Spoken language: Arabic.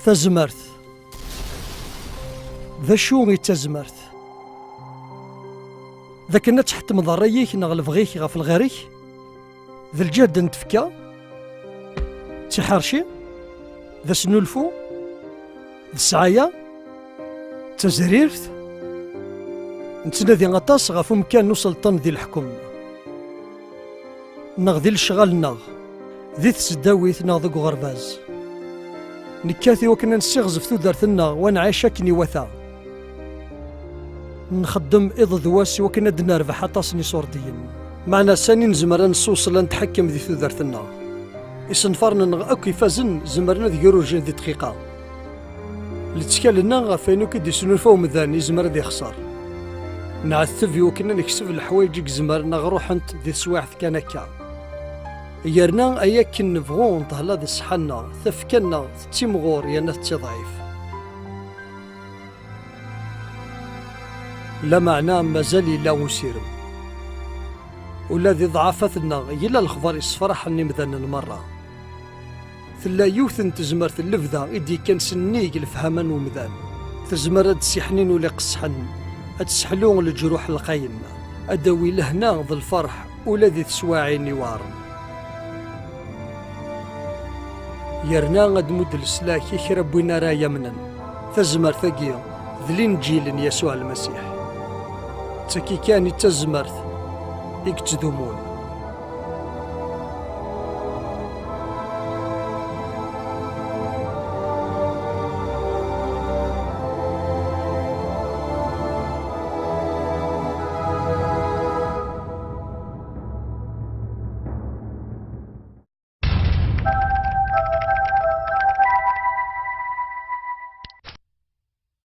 تزمرت ذا شو تزمرت ذاك النا تحت مضريك نغلب غيك غف الغريك ذا الجهد نتفكا تحرشي ذا سنولفو ذا السعايا تزريرت نتنادي غطاس غف مكان نوصل طن ذي الحكم نغذي الشغال نغ ذي تسداويت نغ ذو غرباز نكاثي وكنا نستغزف ثودرتنا وانا عايشة كني وثا نخدم إض ذواسي وكنا دنربح حطاسني صورديين معنا ساني نزمر نصوص نتحكم ذي ثودرتنا إسنفرنا نغ أكو يفازن زمرنا ذي روجين ذي دقيقة لتكالنا غفينو كي سنولفاو مذان يزمر ذي خسر نعثف وكنا نكسب الحوايج زمرنا غروح انت ذي سواحث كان هكا يرنا أياك نبغو نطهلا ذي صحنا تفكنا تيمغور يا ناس ضعيف لا معناه مازال لا وسيرم ولا ذي ضعفتنا يلا الخبر يصفرح اني مذن المرة ثلا يوثن تزمرت اللفذة إدي كان سنيق الفهمان ومذان تزمر هاد السحنين ولا قصحن أتسحلون الجروح القايم أدوي لهنا ذي الفرح ولا ذي تسواعي نوارم يرنا غد مد السلاك يخرب وين راه يمنا تزمر ثقيل ذي الإنجيل يسوع المسيح تكي كان تزمرت يكتذمون